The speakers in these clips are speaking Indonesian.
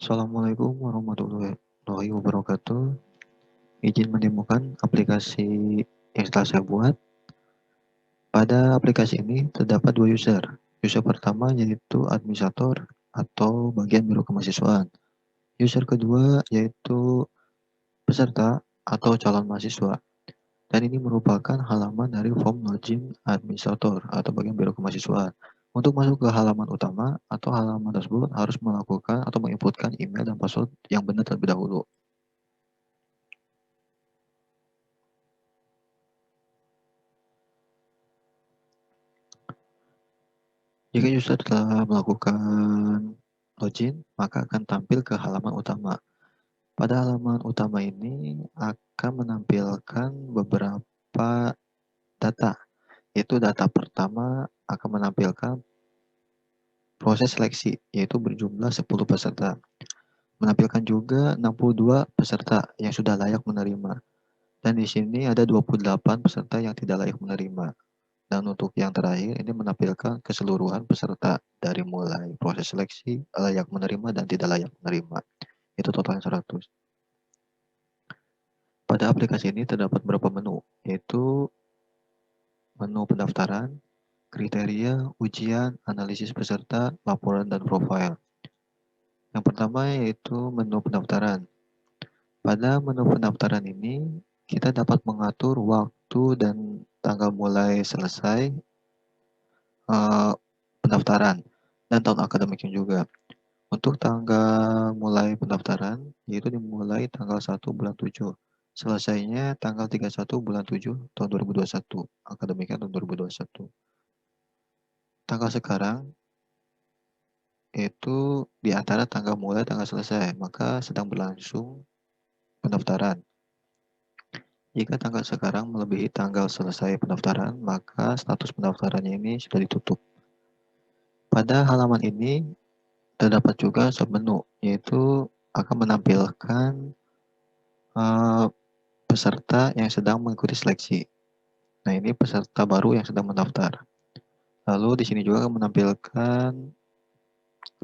Assalamualaikum warahmatullahi wabarakatuh. Izin menemukan aplikasi yang telah saya buat. Pada aplikasi ini terdapat dua user. User pertama yaitu administrator atau bagian biro kemahasiswaan. User kedua yaitu peserta atau calon mahasiswa. Dan ini merupakan halaman dari form login administrator atau bagian biro kemahasiswaan. Untuk masuk ke halaman utama atau halaman tersebut harus melakukan atau menginputkan email dan password yang benar terlebih dahulu. Jika user telah melakukan login, maka akan tampil ke halaman utama. Pada halaman utama ini akan menampilkan beberapa data, yaitu data pertama akan menampilkan proses seleksi, yaitu berjumlah 10 peserta. Menampilkan juga 62 peserta yang sudah layak menerima. Dan di sini ada 28 peserta yang tidak layak menerima. Dan untuk yang terakhir, ini menampilkan keseluruhan peserta dari mulai proses seleksi, layak menerima dan tidak layak menerima. Itu totalnya 100. Pada aplikasi ini terdapat beberapa menu, yaitu menu pendaftaran, kriteria, ujian, analisis peserta, laporan, dan profil. Yang pertama yaitu menu pendaftaran. Pada menu pendaftaran ini, kita dapat mengatur waktu dan tanggal mulai selesai pendaftaran dan tahun akademiknya juga. Untuk tanggal mulai pendaftaran, yaitu dimulai tanggal 1 bulan 7. Selesainya tanggal 31 bulan 7 tahun 2021, akademiknya tahun 2021. Tanggal sekarang itu di antara tanggal mulai tanggal selesai, maka sedang berlangsung pendaftaran. Jika tanggal sekarang melebihi tanggal selesai pendaftaran, maka status pendaftarannya ini sudah ditutup. Pada halaman ini terdapat juga submenu, yaitu akan menampilkan peserta yang sedang mengikuti seleksi. Nah, ini peserta baru yang sedang mendaftar. Lalu di sini juga akan menampilkan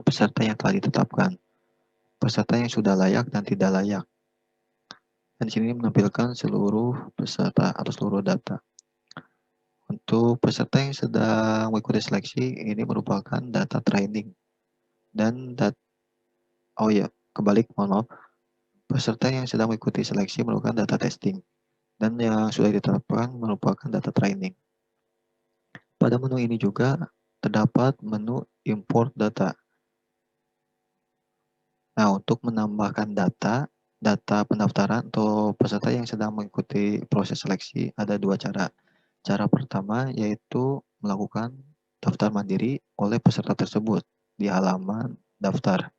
peserta yang telah ditetapkan, peserta yang sudah layak dan tidak layak. Dan di sini menampilkan seluruh peserta atau seluruh data. Untuk peserta yang sedang mengikuti seleksi, ini merupakan data training dan kebalik, mohon maaf. Peserta yang sedang mengikuti seleksi merupakan data testing dan yang sudah ditetapkan merupakan data training. Pada menu ini juga terdapat menu import data. Nah, untuk menambahkan data pendaftaran atau peserta yang sedang mengikuti proses seleksi ada dua cara. Cara pertama yaitu melakukan daftar mandiri oleh peserta tersebut di halaman daftar.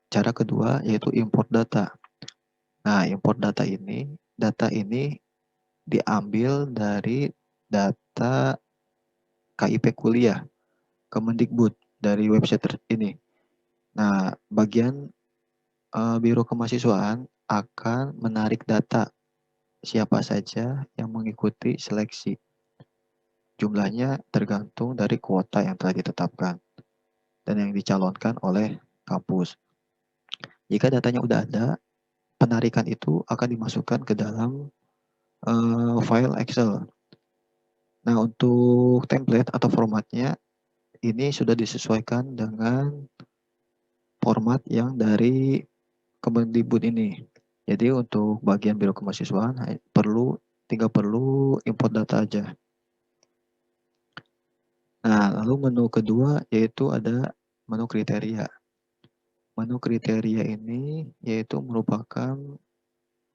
Cara kedua yaitu import data. Nah, import data ini diambil dari data KIP kuliah Kemendikbud dari website ini. Nah, bagian Biro Kemahasiswaan akan menarik data siapa saja yang mengikuti seleksi. Jumlahnya tergantung dari kuota yang telah ditetapkan dan yang dicalonkan oleh kampus. Jika datanya udah ada, penarikan itu akan dimasukkan ke dalam file Excel. Nah, untuk template atau formatnya ini sudah disesuaikan dengan format yang dari Kemendikbud ini. Jadi untuk bagian biro kemahasiswaan tinggal perlu import data aja. Nah, lalu menu kedua yaitu ada menu kriteria. Menu kriteria ini yaitu merupakan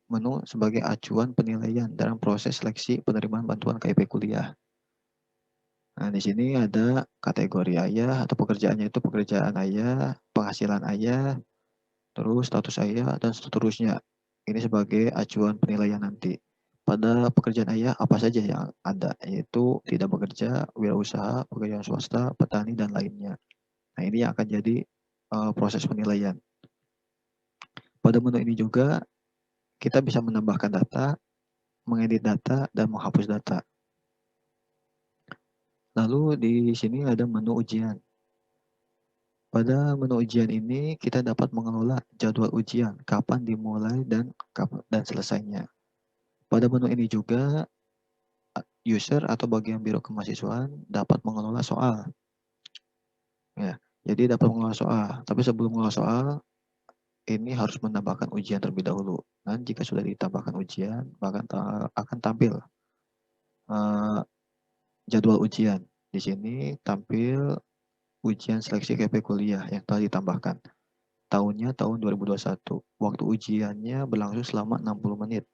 menu sebagai acuan penilaian dalam proses seleksi penerimaan bantuan KIP kuliah. Nah, di sini ada kategori ayah atau pekerjaannya itu pekerjaan ayah, penghasilan ayah, terus status ayah, dan seterusnya. Ini sebagai acuan penilaian nanti. Pada pekerjaan ayah apa saja yang ada, yaitu tidak bekerja, wirausaha, pekerjaan swasta, petani, dan lainnya. Nah, ini yang akan jadi proses penilaian. Pada menu ini juga kita bisa menambahkan data, mengedit data, dan menghapus data. Lalu di sini ada menu ujian. Pada menu ujian ini, kita dapat mengelola jadwal ujian, kapan dimulai dan selesainya. Pada menu ini juga, user atau bagian biro kemahasiswaan dapat mengelola soal. Ya, jadi dapat mengelola soal. Tapi sebelum mengelola soal, ini harus menambahkan ujian terlebih dahulu. Dan jika sudah ditambahkan ujian, maka akan tampil jadwal ujian. Di sini tampil ujian seleksi KP kuliah yang telah ditambahkan. Tahunnya tahun 2021. Waktu ujiannya berlangsung selama 60 menit.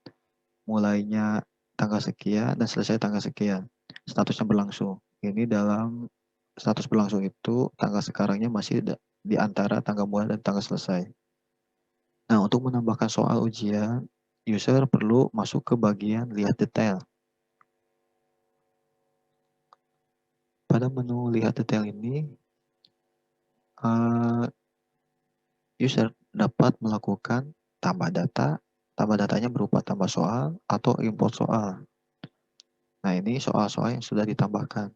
Mulainya tanggal sekian dan selesai tanggal sekian. Statusnya berlangsung. Ini dalam status berlangsung itu tanggal sekarangnya masih di antara tanggal mulai dan tanggal selesai. Nah, untuk menambahkan soal ujian, user perlu masuk ke bagian lihat detail. Pada menu lihat detail ini, user dapat melakukan tambah data. Tambah datanya berupa tambah soal atau import soal. Nah, ini soal-soal yang sudah ditambahkan.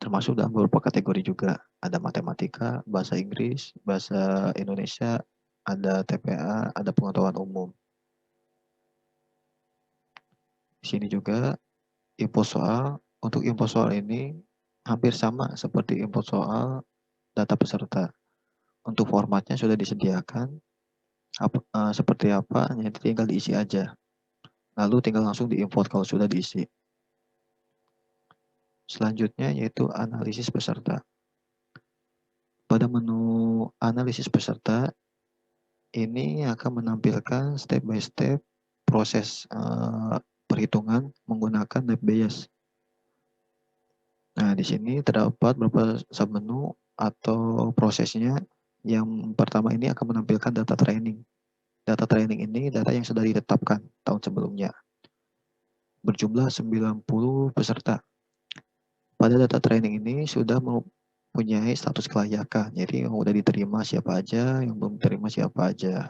Termasuk dalam beberapa kategori juga. Ada matematika, bahasa Inggris, bahasa Indonesia, ada TPA, ada pengetahuan umum. Di sini juga import soal. Untuk import soal ini hampir sama seperti import soal data peserta. Untuk formatnya sudah disediakan seperti apa, hanya tinggal diisi aja. Lalu tinggal langsung diimport kalau sudah diisi. Selanjutnya yaitu analisis peserta. Pada menu analisis peserta, ini akan menampilkan step by step proses perhitungan menggunakan lab bias. Nah, di sini terdapat beberapa submenu atau prosesnya. Yang pertama ini akan menampilkan data training. Data training ini data yang sudah ditetapkan tahun sebelumnya. Berjumlah 90 peserta. Pada data training ini sudah mempunyai status kelayakan. Jadi yang sudah diterima siapa aja, yang belum diterima siapa aja.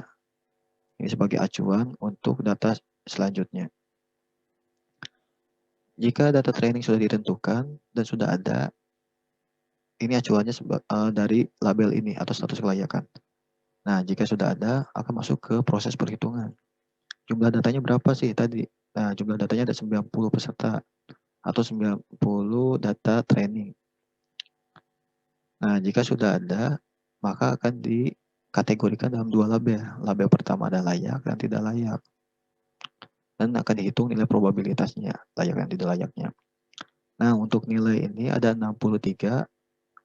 Ini sebagai acuan untuk data selanjutnya. Jika data training sudah ditentukan dan sudah ada, ini acuannya dari label ini atau status kelayakan. Nah, jika sudah ada, akan masuk ke proses perhitungan. Jumlah datanya berapa sih tadi? Nah, jumlah datanya ada 90 peserta atau 90 data training. Nah, jika sudah ada, maka akan dikategorikan dalam dua label. Label pertama ada layak dan tidak layak. Dan akan dihitung nilai probabilitasnya, layak dan tidak layaknya. Nah, untuk nilai ini ada 63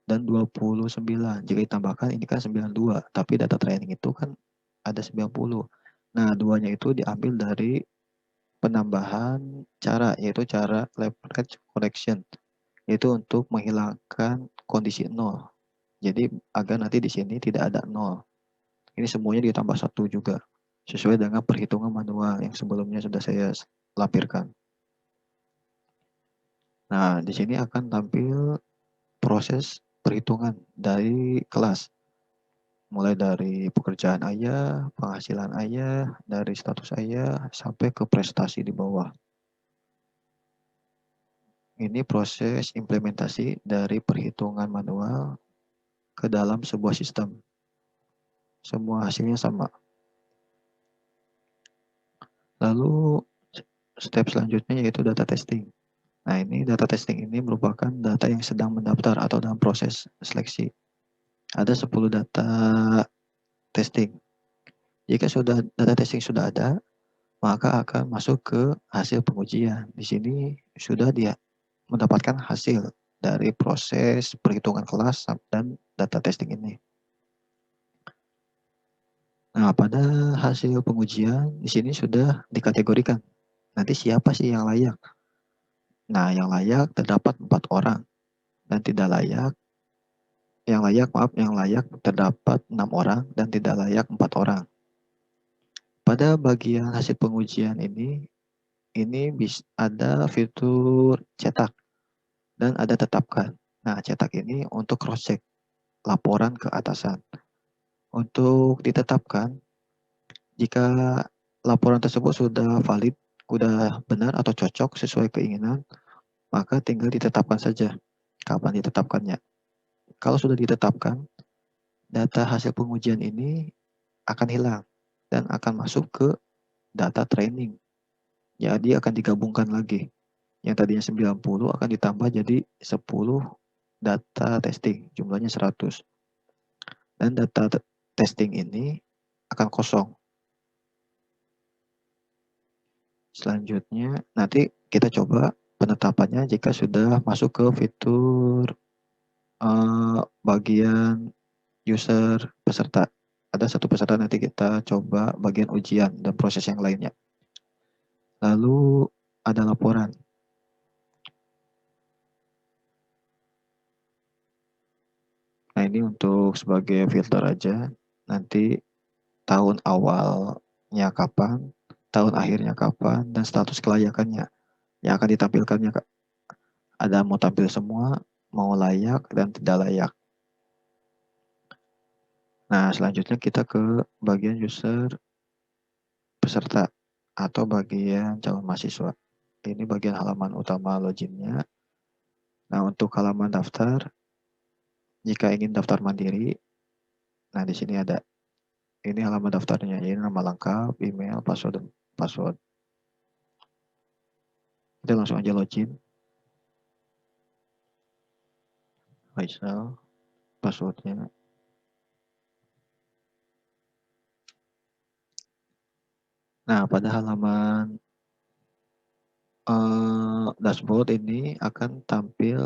dan 29. Jika ditambahkan ini kan 92, tapi data training itu kan ada 90. Nah, duanya itu diambil dari penambahan cara, yaitu cara leverage correction, yaitu untuk menghilangkan kondisi 0. Jadi agar nanti di sini tidak ada 0. Ini semuanya ditambah 1 juga, sesuai dengan perhitungan manual yang sebelumnya sudah saya lampirkan. Nah, di sini akan tampil proses perhitungan dari kelas. Mulai dari pekerjaan ayah, penghasilan ayah, dari status ayah, sampai ke prestasi di bawah. Ini proses implementasi dari perhitungan manual ke dalam sebuah sistem. Semua hasilnya sama. Lalu step selanjutnya yaitu data testing. Nah, ini data testing ini merupakan data yang sedang mendaftar atau dalam proses seleksi. Ada 10 data testing. Jika data testing sudah ada, maka akan masuk ke hasil pengujian. Di sini sudah dia mendapatkan hasil dari proses perhitungan kelas dan data testing ini. Nah, pada hasil pengujian di sini sudah dikategorikan. Nanti siapa sih yang layak? Nah, yang layak terdapat 4 orang dan tidak layak. Yang layak terdapat 6 orang dan tidak layak 4 orang. Pada bagian hasil pengujian ini ada fitur cetak dan ada tetapkan. Nah, cetak ini untuk cross check laporan ke atasan. Untuk ditetapkan, jika laporan tersebut sudah valid, sudah benar atau cocok sesuai keinginan, maka tinggal ditetapkan saja kapan ditetapkannya. Kalau sudah ditetapkan, data hasil pengujian ini akan hilang dan akan masuk ke data training. Jadi akan digabungkan lagi. Yang tadinya 90 akan ditambah jadi 10 data testing, jumlahnya 100. Dan data testing ini akan kosong. Selanjutnya, nanti kita coba penetapannya jika sudah masuk ke fitur bagian user peserta. Ada satu peserta, nanti kita coba bagian ujian dan proses yang lainnya. Lalu ada laporan. Nah, ini untuk sebagai filter aja. Nanti tahun awalnya kapan, tahun akhirnya kapan, dan status kelayakannya yang akan ditampilkannya, Kak. Ada mau tampil semua, mau layak, dan tidak layak. Nah, selanjutnya kita ke bagian user peserta atau bagian calon mahasiswa. Ini bagian halaman utama loginnya. Nah, untuk halaman daftar, jika ingin daftar mandiri, nah di sini ada. Ini halaman daftarnya, ini nama lengkap, email, password, dan password. Kita langsung aja login. Faisal, passwordnya. Nah, pada halaman dashboard ini akan tampil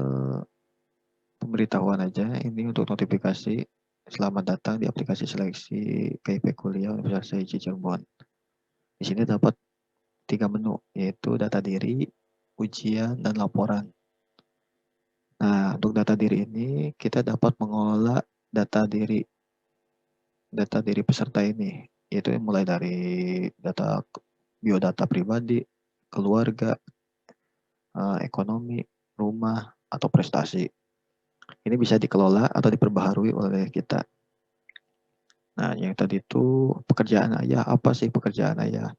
pemberitahuan aja. Ini untuk notifikasi. Selamat datang di aplikasi seleksi KIP Kuliah Universitas Haji Cirebon. Di sini dapat 3 menu, yaitu data diri, ujian, dan laporan. Nah, untuk data diri ini kita dapat mengelola data diri peserta ini, yaitu mulai dari data biodata pribadi, keluarga, ekonomi, rumah, atau prestasi. Ini bisa dikelola atau diperbaharui oleh kita. Nah, yang tadi itu pekerjaan ayah, apa sih pekerjaan ayah?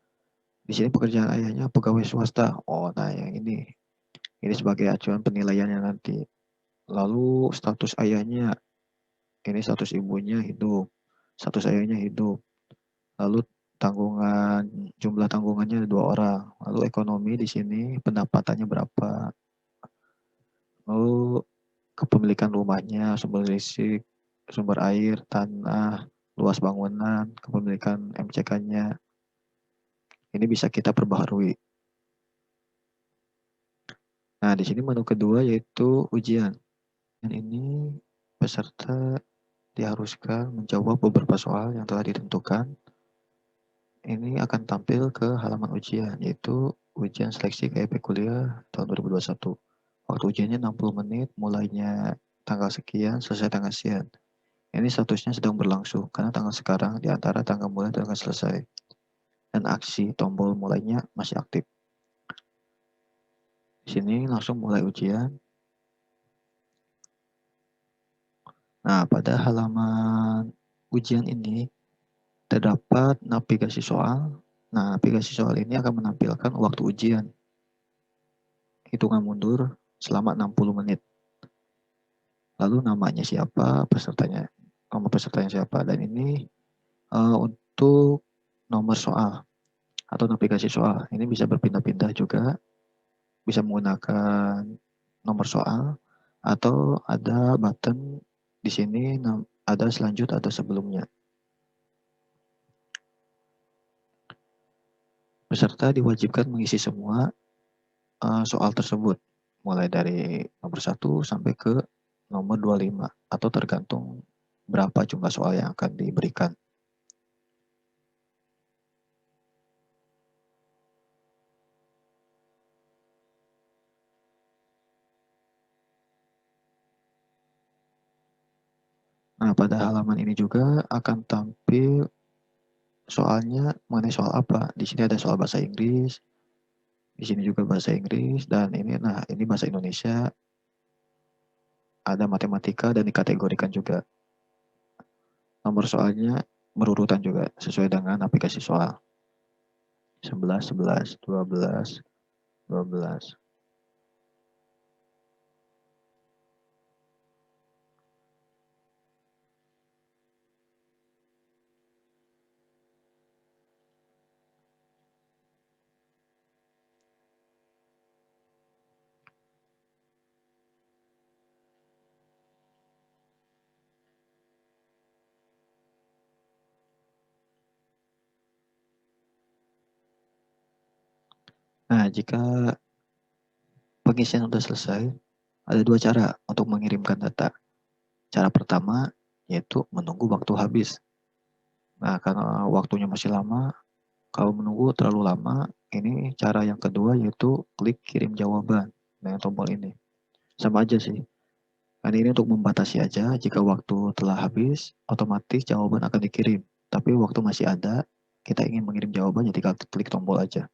Di sini pekerjaan ayahnya pegawai swasta. Oh, nah yang ini sebagai acuan penilaiannya nanti. Lalu status ayahnya, ini status ibunya hidup, status ayahnya hidup. Lalu jumlah tanggungannya 2 orang. Lalu ekonomi di sini pendapatannya berapa. Lalu kepemilikan rumahnya, sumber listrik, sumber air, tanah, luas bangunan, kepemilikan MCK-nya. Ini bisa kita perbaharui. Nah, di sini menu kedua yaitu ujian. Dan ini peserta diharuskan menjawab beberapa soal yang telah ditentukan. Ini akan tampil ke halaman ujian, yaitu ujian seleksi KIP Kuliah tahun 2021. Waktu ujiannya 60 menit, mulainya tanggal sekian, selesai tanggal sekian. Ini statusnya sedang berlangsung, karena tanggal sekarang di antara tanggal mulai dan tanggal selesai. Dan aksi tombol mulainya masih aktif. Di sini langsung mulai ujian. Nah, pada halaman ujian ini terdapat navigasi soal. Nah, navigasi soal ini akan menampilkan waktu ujian. Hitungan mundur selama 60 menit. Lalu namanya siapa, nama pesertanya siapa, dan ini untuk nomor soal atau navigasi soal. Ini bisa berpindah-pindah juga, bisa menggunakan nomor soal atau ada button di sini ada selanjut atau sebelumnya. Peserta diwajibkan mengisi semua soal tersebut, mulai dari nomor 1 sampai ke nomor 25, atau tergantung berapa jumlah soal yang akan diberikan. Nah, pada halaman ini juga akan tampil soalnya mengenai soal apa. Di sini ada soal bahasa Inggris, di sini juga bahasa Inggris, dan ini bahasa Indonesia, ada matematika, dan dikategorikan juga. Nomor soalnya berurutan juga sesuai dengan aplikasi soal. 11, 11, 12, 12. Nah, jika pengisian sudah selesai, ada dua cara untuk mengirimkan data. Cara pertama yaitu menunggu waktu habis. Nah, karena waktunya masih lama, kalau menunggu terlalu lama, ini cara yang kedua yaitu klik kirim jawaban dengan tombol ini. Sama aja sih. Kan ini untuk membatasi aja, jika waktu telah habis, otomatis jawaban akan dikirim. Tapi waktu masih ada, kita ingin mengirim jawaban, ya tinggal klik tombol aja.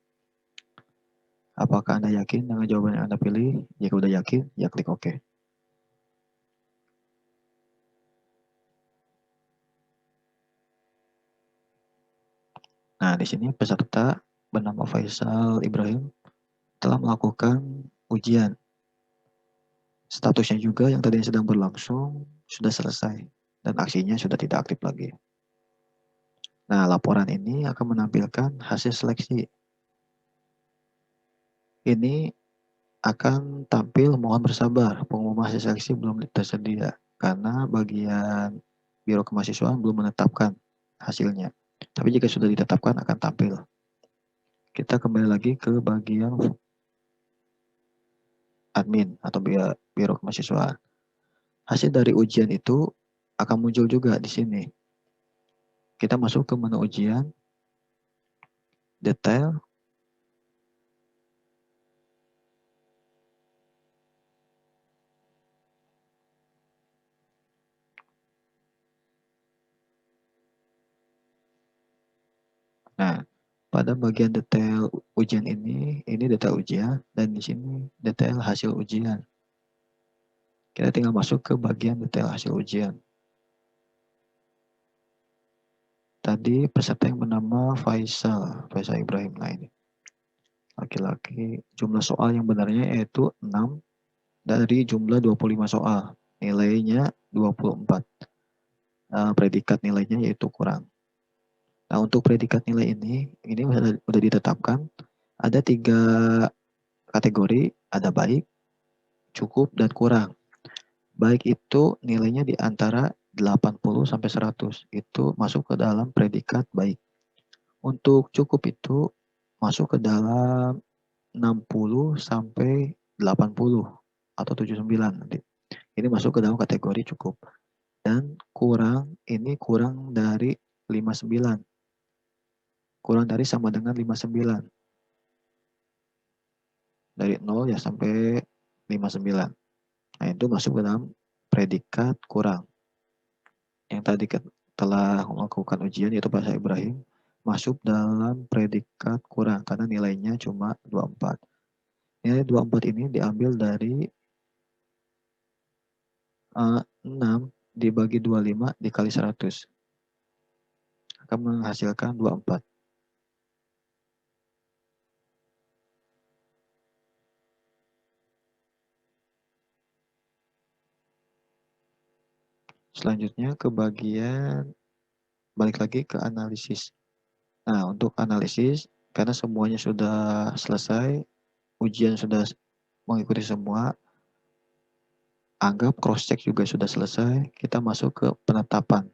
Apakah Anda yakin dengan jawaban yang Anda pilih? Jika udah yakin, ya klik OK. Nah, di sini peserta bernama Faisal Ibrahim telah melakukan ujian. Statusnya juga yang tadinya sedang berlangsung sudah selesai dan aksinya sudah tidak aktif lagi. Nah, laporan ini akan menampilkan hasil seleksi. Ini akan tampil, mohon bersabar, pengumuman hasil seleksi belum tersedia karena bagian Biro Kemahasiswaan belum menetapkan hasilnya. Tapi jika sudah ditetapkan akan tampil. Kita kembali lagi ke bagian admin atau Biro Kemahasiswaan. Hasil dari ujian itu akan muncul juga di sini. Kita masuk ke menu ujian, detail, nah, pada bagian detail ujian ini detail ujian, dan di sini detail hasil ujian. Kita tinggal masuk ke bagian detail hasil ujian. Tadi peserta yang bernama Faisal Ibrahim. Nah ini, laki-laki, jumlah soal yang benarnya yaitu 6 dari jumlah 25 soal. Nilainya 24. Predikat nilainya yaitu kurang. Nah, untuk predikat nilai ini sudah ditetapkan. Ada 3 kategori, ada baik, cukup, dan kurang. Baik itu nilainya di antara 80 sampai 100. Itu masuk ke dalam predikat baik. Untuk cukup itu masuk ke dalam 60 sampai 80 atau 79 nanti. Ini masuk ke dalam kategori cukup. Dan kurang ini kurang dari 59. Kurang dari sama dengan 59. Dari 0 ya sampai 59. Nah, itu masuk ke dalam predikat kurang. Yang tadi telah melakukan ujian yaitu bahasa Ibrahim masuk dalam predikat kurang karena nilainya cuma 24. Nilai 24 ini diambil dari 6 dibagi 25 dikali 100. Akan menghasilkan 24. Selanjutnya ke bagian balik lagi ke analisis. Nah, untuk analisis karena semuanya sudah selesai, ujian sudah mengikuti semua, anggap cross check juga sudah selesai, kita masuk ke penetapan.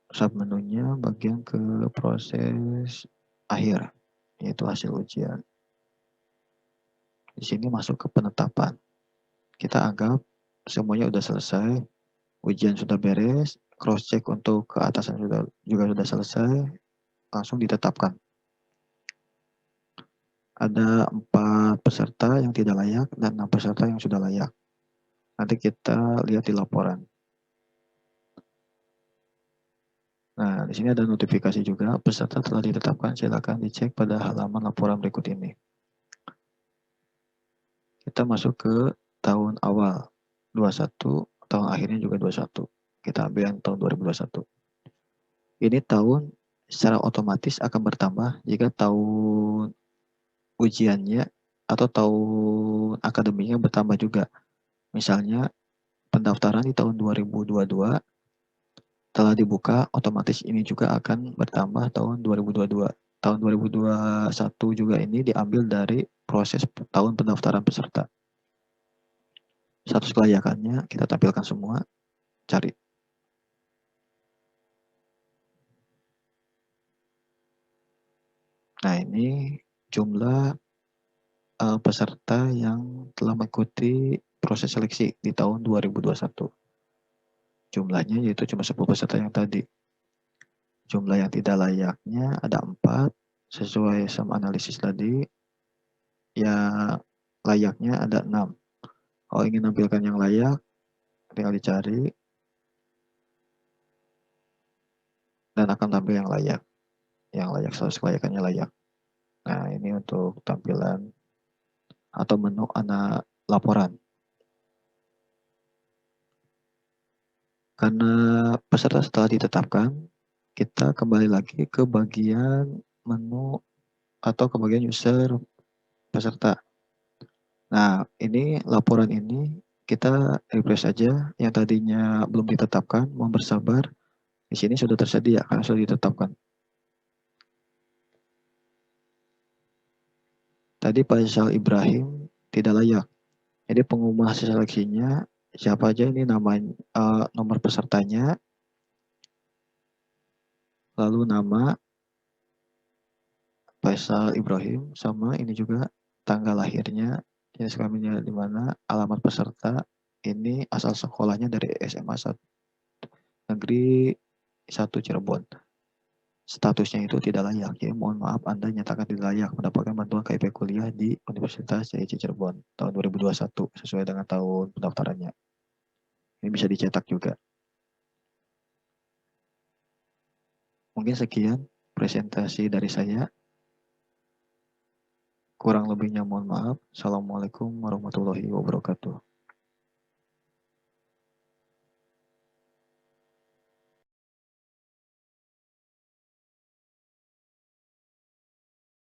Submenunya bagian ke proses akhir, yaitu hasil ujian. Di sini masuk ke penetapan. Kita anggap semuanya sudah selesai, ujian sudah beres, cross check untuk keatasan juga sudah selesai, langsung ditetapkan. Ada 4 peserta yang tidak layak dan 6 peserta yang sudah layak. Nanti kita lihat di laporan. Nah, di sini ada notifikasi juga, peserta telah ditetapkan, silakan dicek pada halaman laporan berikut ini. Kita masuk ke tahun awal 21, tahun akhirnya juga 21. Kita ambil yang tahun 2021. Ini tahun secara otomatis akan bertambah jika tahun ujiannya atau tahun akademinya bertambah juga. Misalnya pendaftaran di tahun 2022 telah dibuka, otomatis ini juga akan bertambah tahun 2022. Tahun 2021 juga ini diambil dari proses tahun pendaftaran peserta. Status kelayakannya kita tampilkan semua, cari. Nah, ini jumlah peserta yang telah mengikuti proses seleksi di tahun 2021. Jumlahnya yaitu cuma 10 peserta yang tadi. Jumlah yang tidak layaknya ada 4, sesuai sama analisis tadi. Yang layaknya ada 6. Kalau ingin menampilkan yang layak, tinggal dicari dan akan tampil yang layak. Yang layak, status kelayakannya layak. Nah, ini untuk tampilan atau menu anak laporan. Karena peserta setelah ditetapkan, kita kembali lagi ke bagian menu atau ke bagian user peserta. Nah, ini laporan ini kita refresh aja. Yang tadinya belum ditetapkan, mohon bersabar. Di sini sudah tersedia karena sudah ditetapkan. Tadi Faisal Ibrahim tidak layak. Jadi pengumuman hasil seleksinya siapa aja ini namanya, nomor pesertanya, lalu nama Faisal Ibrahim, sama ini juga tanggal lahirnya, jenis kelaminnya di mana, alamat peserta, ini asal sekolahnya dari SMA 1 Negeri 1 Cirebon. Statusnya itu tidak layak, ya mohon maaf Anda nyatakan tidak layak mendapatkan bantuan KIP kuliah di Universitas CIC Cirebon tahun 2021 sesuai dengan tahun pendaftarannya. Ini bisa dicetak juga. Mungkin sekian presentasi dari saya. Kurang lebihnya mohon maaf. Assalamualaikum warahmatullahi wabarakatuh.